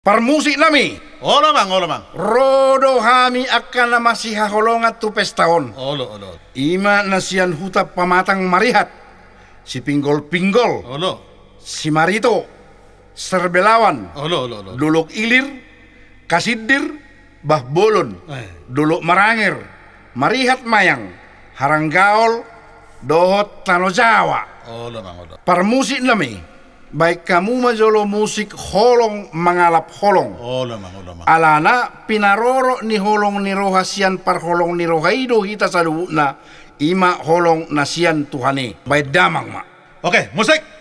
Parmusik nami. Olo mang. Rodo hami akan masih haholongat tu pestaon. Olo. Ima nasian huta pamatang marihat. Si pinggol-pinggol. Olo. Si Marito. Serbelawan. Olo. Duluk ilir. Kasidir. Bah bolon. Duluk marangir. Marihat mayang. Haranggaol. Dohot tano Jawa. Olo mang. Parmusik nami. Baik kamu majolo musik holong mangalap holong. Olo mang. Alana pinaroro ni holong ni rohasian par holong ni rohaido hita saluuna ima holong nasian Tuhane. Baik damang ma. Oke, musik.